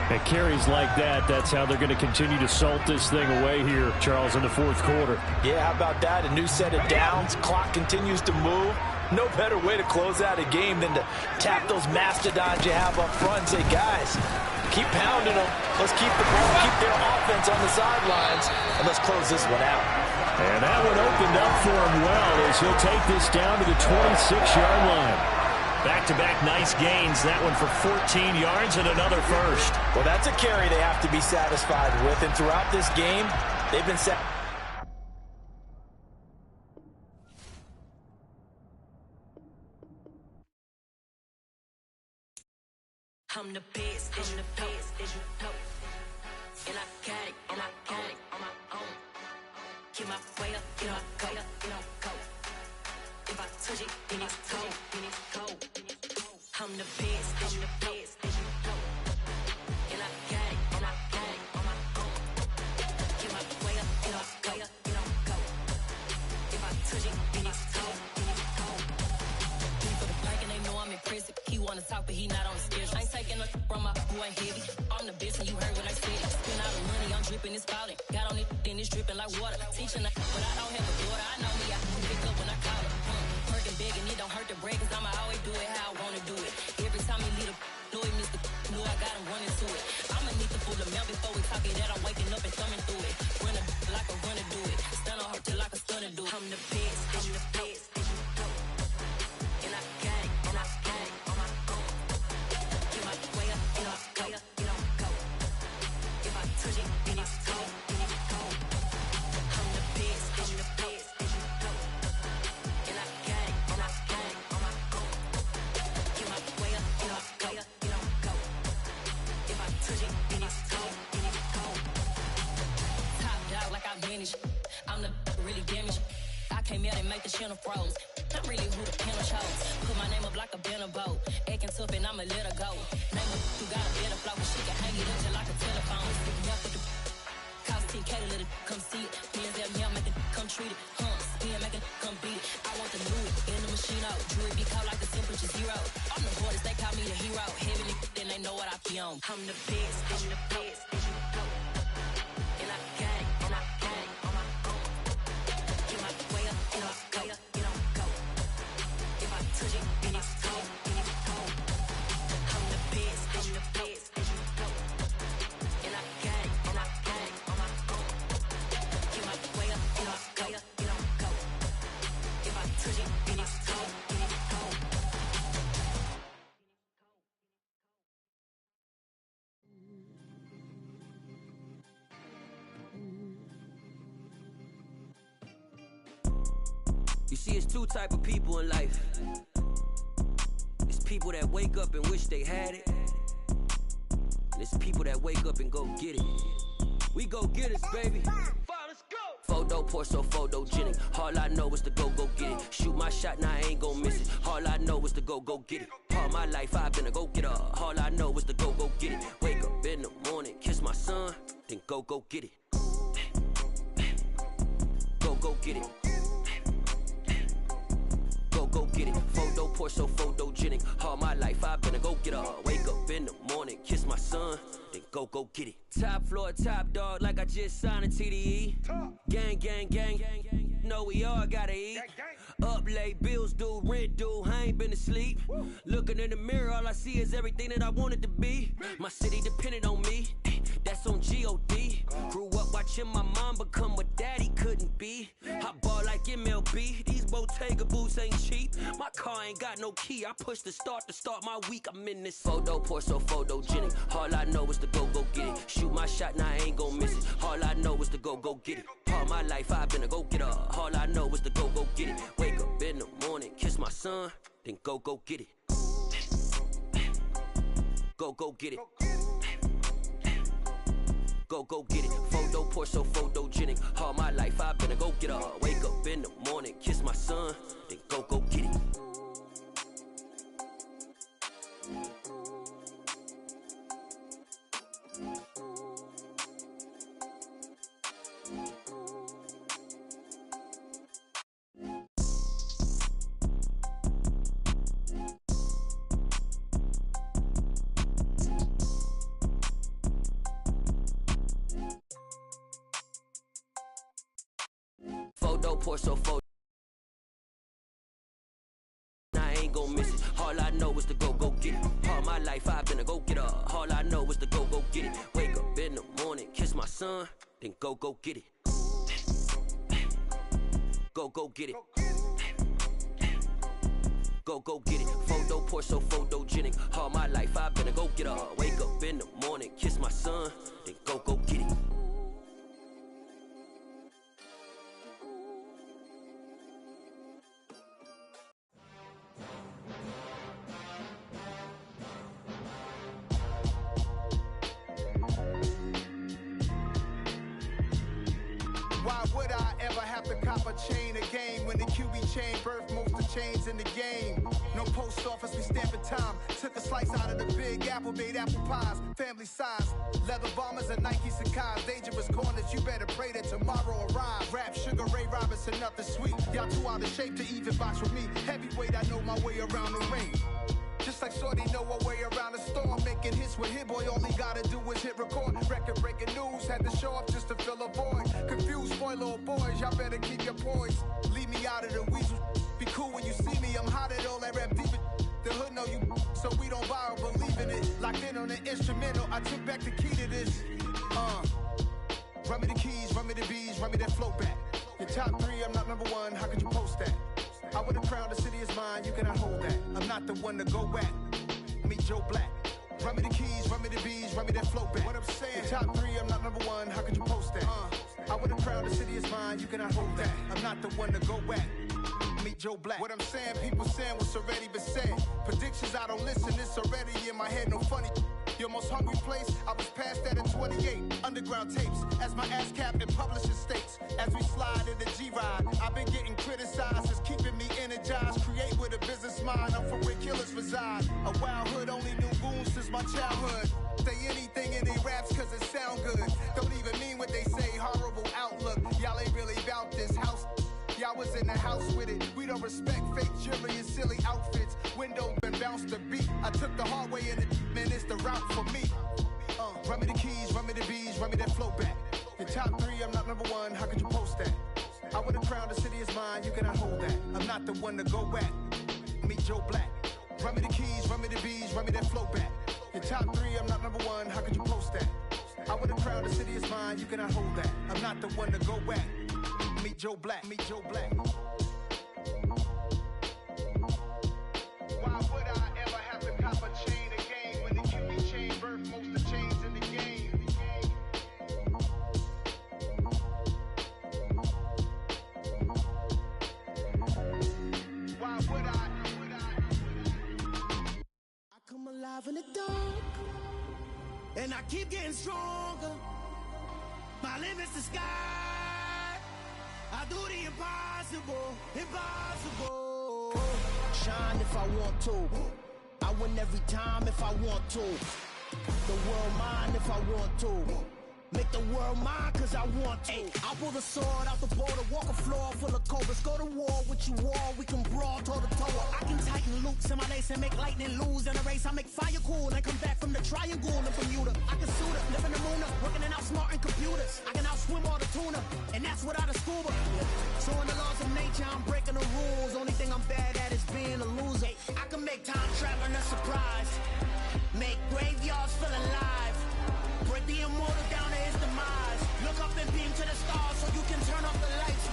And carries like that, that's how they're going to continue to salt this thing away here, Charles, in the fourth quarter. Yeah, how about that? A new set of downs. Clock continues to move. No better way to close out a game than to tap those mastodons you have up front and say, guys, keep pounding them. Let's keep the ball, keep their offense on the sidelines, and let's close this one out. And that one opened up for him well as he'll take this down to the 26-yard line. Back-to-back nice gains. That one for 14 yards and another first. Well, that's a carry they have to be satisfied with, and throughout this game, they've been set. I'm the best, and I got it, and I got it on my own. Get my way up, get my go, go. If I touch it, then it's cold, I'm the best, and I got it, and I got it on my own. Get my way up, get my go. If I touch it, then it's cold, for the blank and they know I'm impressive. He wanna talk, but he not on the schedule. I ain't taking no from my boy heavy. I'm the best, and you heard what I said. Spend all the money, I'm dripping, it's spouting. Got on it, then it's dripping like water. Teaching, but I don't have a daughter. I know me, I can pick up when I call her. Perking big, and it don't hurt to break, cause I'ma always do it how I wanna do it. Every time he lead a know he missed the know I got him running to it. I'ma need to pull the mail before we talk it that I'm waking up and thumbing through it. Run a like a runner do it. Stun on her till like a stunner do it. I'm the best, and I got it, and I got it on my own. Get my way up, get my go. If I touch it, then it's cold, I'm the best, and I got it, and I got it on my own. Get my way up, get my go. If I touch it, then it's cold, Top dog like I vanished. I'm the really damaged. I came out and make the channel froze. I'm really who the panel chose. Put my name up like a banner boat. Acting tough and I'ma let her go. Name her who got a better flow. She can hang it up till like a telephone. Stick me up with the cost 10K to let it come see it. Hands out now, make it come treat it. Spin, make it come beat it. I want the new it in the machine out. Jewelry be caught like the temperature zero. I'm the borders, they call me the hero. Heavenly, then they know what I be on. I'm the best, and I got it, and I got it on my own. Get my way up, get my go. If I touch it, then it's cold, I'm the best, and I got it, and I got it on my own. Get my way up, get my go. If I touch it, then it's cold, You see, it's two type of people in life. It's people that wake up and wish they had it. And it's people that wake up and go get it. We go get it, baby. Photo poor, so photogenic. All I know is to go get it. Shoot my shot, now I ain't gon' miss it. All I know is to go get it. All my life I've been a go-getter. All I know is to go get it. Wake up in the morning, kiss my son, then go get it. Go get it. Go pour so photogenic. All my life I've been a go-getter. Wake up in the morning, kiss my son, then go get it. Top floor, top dog, like I just signed a TDE. Gang, gang, gang, gang, gang. Know we all gotta eat. Up late, bills due, rent due, I ain't been asleep. Looking in the mirror, all I see is everything that I wanted to be. My city depended on me, that's on G.O.D. Grew up watching my mom become what daddy couldn't be. I ball like MLB, these Bottega boots ain't cheap. My car ain't got no key, I push the start to start my week. I'm in this photo, pour so photogenic. All I know is to go get it. Shoot my shot, now I ain't gon' miss it. All I know is to go get it. All my life I've been a go-getter. All I know is to go get it. Wake up in the morning, kiss my son, then go get it. Go get it. Go get it. Photo pour so photogenic. All my life I've been a go-getter. Wake up in the morning, kiss my son, then go get it. Photo pour so photo. I ain't gon' miss it. All I know is to go get it. All my life I've been a go-getter. All I know is to go get it. Wake up in the morning, kiss my son, then go get it. Go get it. Go get it. Photo pour so photogenic. All my life I've been a go-getter. Wake up in the morning, kiss my son, then go get it. Why would I ever have to cop a chain a game when the QB chain birthed most of chains in the game? No post office, we stamping time. Took a slice out of the big apple, made apple pies, family size. Leather bombers and Nike Sacai's. Dangerous corners, you better pray that tomorrow arrives. Rap, Sugar Ray Robinson, nothing sweet. Y'all too out of shape to even box with me. Heavyweight, I know my way around the ring. Just like Shorty know her way around the storm. Making hits with Hit Boy, all he gotta do is hit record. Record-breaking news, had to show up just to fill a void. Confused, spoiled little boys, y'all better keep your poise. Leave me out of the weasel. Be cool when you see me, I'm hot at all that rap deep. The hood know you, so we don't borrow, believe in it. Locked in on the instrumental, I took back the key to this. Run me the keys, run me the bees, run me that flow back. Your top three, I'm not number one, how could you post that? I would've crowned the city is mine, you cannot hold that. I'm not the one to go back. Meet Joe Black. Run me the keys, run me the bees, run me that flow back. What I'm saying, your top three, I'm not number one, how could you post that? I would've crowned the city is mine, you cannot hold that. I'm not the one to go back. Meet Joe Black. What I'm saying, people saying what's already been said. Predictions, I don't listen, it's already in my head, no funny. Your most hungry place, I was past that at 28. Underground tapes, as my ass capped in publishing states. As we slide in the G-Ride, I've been getting criticized, it's keeping me energized. Create with a business mind, I'm from where killers reside. A wild hood, only knew goons since my childhood. Say anything in they raps cause it sound good. Don't even mean what they say, horrible outlook. Y'all ain't really about this house. Y'all was in the house with it. We don't respect fake jewelry and silly outfits. Windows been bounced the beat. I took the hard way in it, man, it's the route for me. Run me the keys, run me the bees, run me that flow back. Your top three, I'm not number one, how could you post that? I would've crowned the city is mine, you cannot hold that. I'm not the one to go back. Meet Joe Black. Run me the keys, run me the bees, run me that flow back. Your top three, I'm not number one, how could you post that? I would've crowned the city is mine, you cannot hold that. I'm not the one to go back. Meet Joe Black, meet Joe Black. Why would I ever have to cop a chain again when the QB chain birthed most of chains in the game? Why would I? I come alive in the dark, and I keep getting stronger. My limit's the sky. I do the impossible, impossible. Shine if I want to. I win every time if I want to. The world mine if I want to. Make the world mine cause I want to. I pull the sword out the border, walk a floor full of cobras. Go to war with you all, we can brawl toe to toe. I can tighten nukes in my lace and make lightning lose in a race. I make fire cool and come back from the triangle in Bermuda. I can suit up, live in the moon, working and outsmarting computers. I can outswim all the tuna, and that's without a scuba. So in the laws of nature, I'm breaking the rules. Only thing I'm bad at is being a loser. I can make time traveling a surprise, make graveyards feel alive, break the immortal down to his demise. Look up and beam to the stars so you can turn off the lights.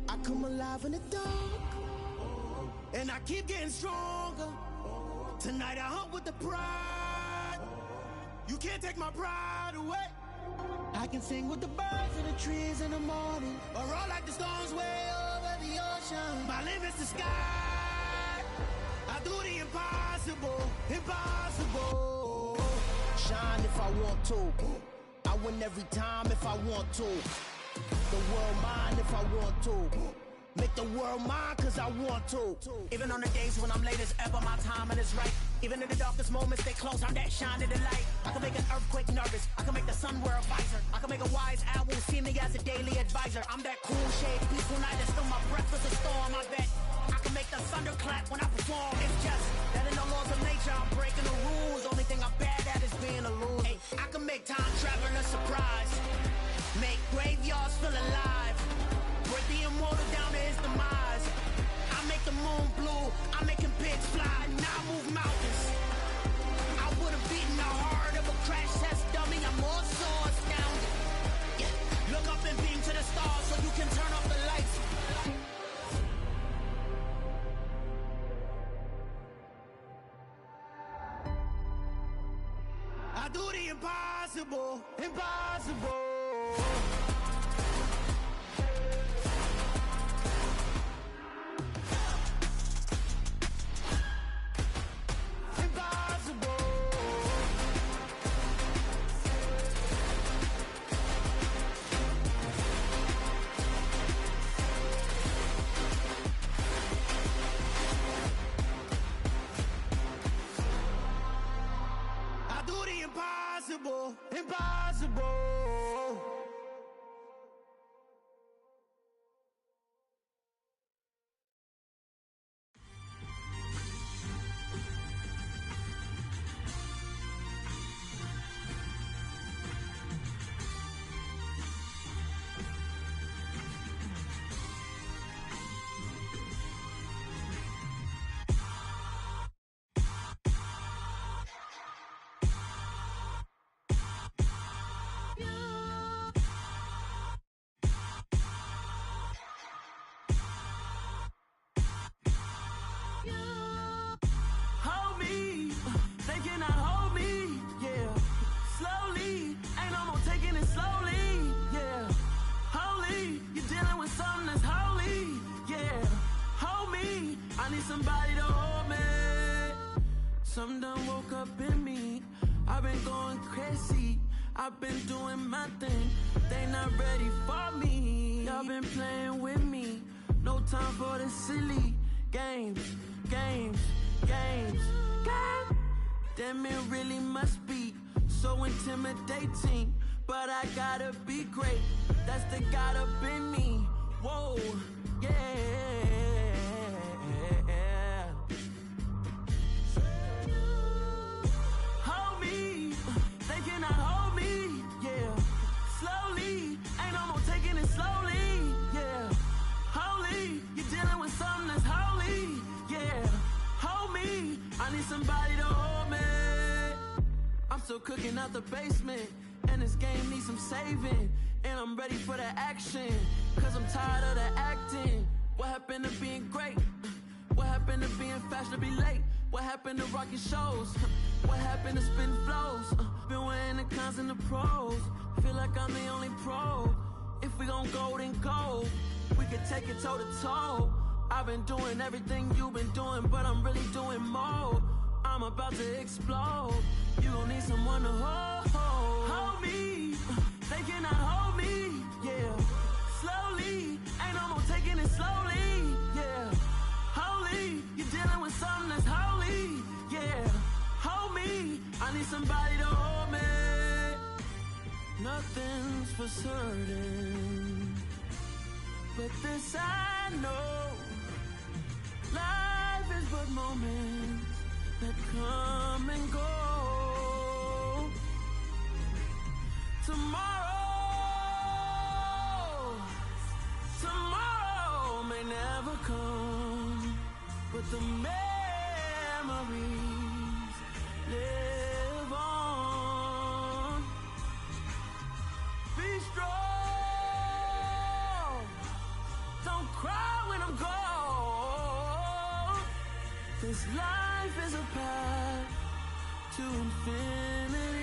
I come alive in the dark, and I keep getting stronger. Tonight I hunt with the pride. You can't take my pride away. I can sing with the birds and the trees in the morning, or roll like the storms way over the ocean. My limit's the sky. I do the impossible, impossible. Shine if I want to. I win every time if I want to. The world mine if I want to. Make the world mine cause I want to. Even on the days when I'm late as ever, my timing is right. Even in the darkest moments, stay close, I'm that shine of the light. I can make an earthquake nervous, I can make the sun wear a visor. I can make a wise owl see me as a daily advisor. I'm that cool shade, peaceful night, and still my breath is a storm. I bet I can make the thunder clap when I perform. It's just that in the laws of nature, I'm breaking the rules. Only thing I'm bad at is being a loser. Hey, I can make time traveling a surprise, make graveyards feel alive, break the immortal down to his demise. I make the moon blue, I'm making pigs fly, now I move mountains. I would've beaten the heart of a crash test dummy, I'm more so astounded. Yeah. Look up and beam to the stars so you can turn off the lights. I do the impossible, impossible. Impossible, impossible. Hold me, they cannot hold me, yeah. Slowly, ain't no more taking it slowly, yeah. Holy, you're dealing with something that's holy, yeah. Hold me, I need somebody to hold me. Something done woke up in me, I've been going crazy, I've been doing my thing, they not ready for me. Y'all been playing with me, no time for the silly games, games, games, games. Damn, it really must be so intimidating, but I gotta be great, that's the God up in me. Whoa, yeah. Hold me, they cannot hold me, yeah. Slowly, ain't no more taking it slowly, yeah. Holy, you're dealing with something that's holy, yeah. Hold me, I need somebody to hold me. I'm still cooking out the basement, and this game needs some saving, and I'm ready for the action, cause I'm tired of the acting. What happened to being great? What happened to being fashionably late? What happened to rocking shows? What happened to spin flows? Been wearing the cons and the pros, feel like I'm the only pro. If we gon' go, then go, we could take it toe to toe. I've been doing everything you've been doing, but I'm really doing more. I'm about to explode, you gon' need someone to hold. Hold me, they cannot hold me, yeah. Slowly, ain't no more taking it slowly, yeah. Holy, you're dealing with something that's holy, yeah. Hold me, I need somebody to hold me. Nothing's for certain, but this I know, moments that come and go. Tomorrow may never come, but the memories live on. Be strong, don't cry when I'm gone, 'cause life is a path to infinity.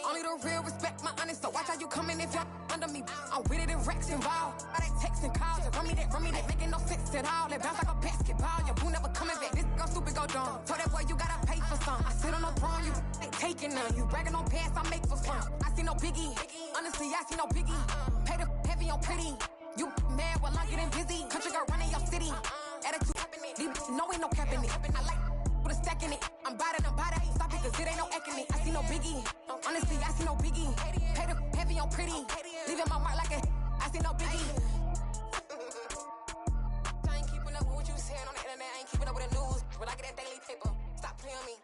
Only the real respect my honest, so watch how you coming if you're under me. I'm with it in Rex involved. All that texting calls, run me that, making no sense at all. They bounce like a basketball, your boo never coming back. This go stupid, go dumb. Told that boy you gotta pay for some. I sit on the throne, you ain't taking none. You bragging on past, I make for fun. I see no biggie, honestly I see no biggie. Pay the heavy on pretty. You mad while I'm getting busy. Country girl running your city. Attitude, no ain't no cap in it. I like with a stack in it. I'm body, stop it, 'cause it ain't no acting it. I see no biggie. Honestly, I see no biggie. Pay the heavy on pretty. Leaving my mark like a. I see no biggie. I ain't keeping up with what you saying on the internet. I ain't keeping up with the news. But I get that daily paper. Stop playing on me.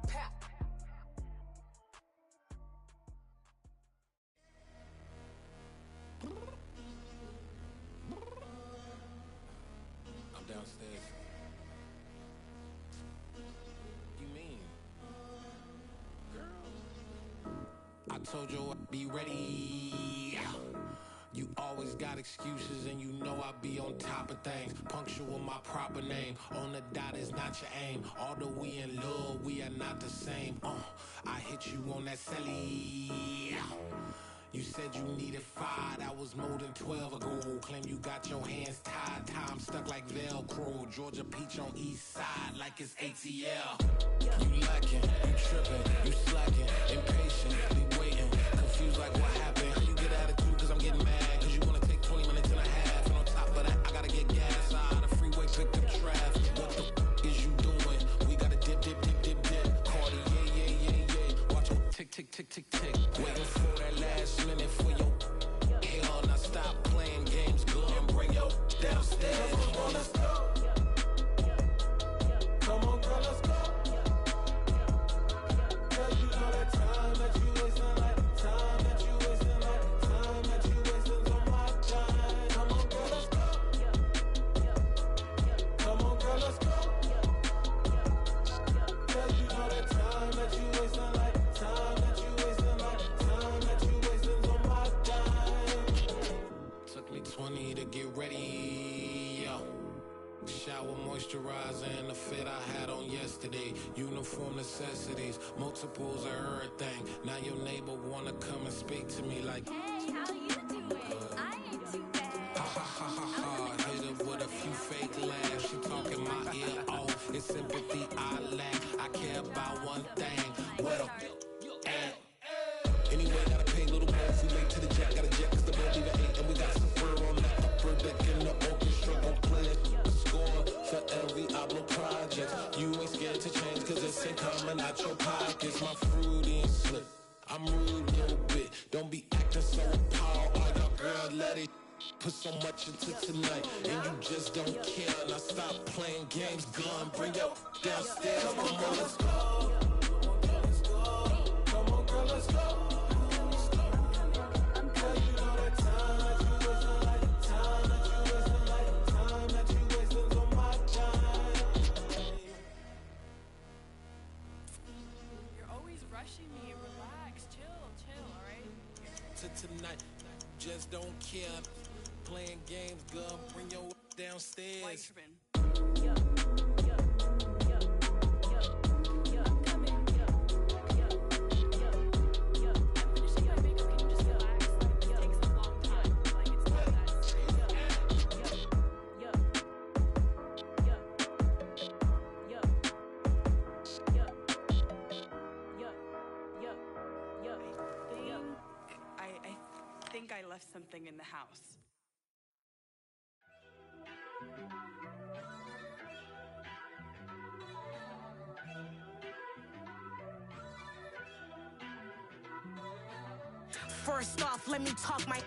Pap. I'm downstairs. You mean? Girl. I told you I'd be ready. You always got excuses and you know I be on top of things. Punctual my proper name. On the dot is not your aim. Although we in love, we are not the same. I hit you on that celly. You said you needed 5, that was more than 12 ago. Claim you got your hands tied, time stuck like Velcro. Georgia Peach on east side like it's ATL. You lacking, you tripping, you slacking, impatient, be waiting, confused like what happened. You get attitude cause I'm getting mad, cause you wanna take 20 minutes and a half. And on top of that, I gotta get gas out the freeway, pick up traffic. What the is you doing? We gotta dip. Cardi, yeah. Watch your tick. Waiting for that last minute for your hell. Now stop playing games, go and bring your downstairs. Come on, let's go. Come on, girl, let's go. Cause you know that time that you wasting, like time that you wasting, like time that you wasting on my time. Come on, girl, let's go. Come on, girl, let's go. Cause you know that time that you wasting, like time that you wasting, like time that you wasting on my time. Took me 20 to get ready, yo. Shower, moisturizer, and the fit I had on yesterday. Uniform necessities, multiples of everything. Now your neighbor wanna come and speak to me like, hey, how you doing? I ain't too bad. Ha. Hit her with a few fake laughs. She talking my ear off. It's sympathy I lack. I care about missing coming out your pockets. My Freudian slip. I'm rude a little bit. Don't be acting so appalled. All y'all girl, let it put so much into tonight, and you just don't care. Now stop playing games, gun. Bring your downstairs. Come on, girl, let's go. Come on, girl, let's go. Tonight, just don't care. Playing games, girl. Bring your downstairs. I think I left something in the house. First off, let me talk my...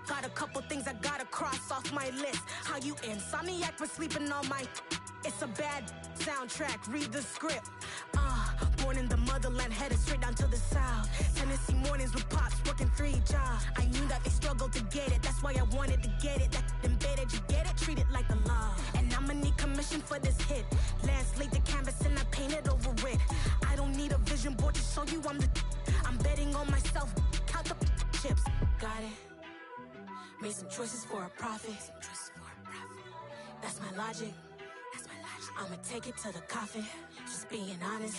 Got a couple things I gotta cross off my list. How you insomniac for sleeping on my... It's a bad soundtrack, read the script. Born in the motherland, headed straight down to the south. Tennessee mornings with pops, working 3 jobs. I knew that they struggled to get it, that's why I wanted to get it. That embedded, you get it, treat it like a law. And I'ma need commission for this hit. Lance laid the canvas and I painted over it. I don't need a vision board to show you I'm the... I'm betting on myself, count the chips. Got it. Made some choices for a profit. That's my logic. I'ma take it to the coffin. Just being honest.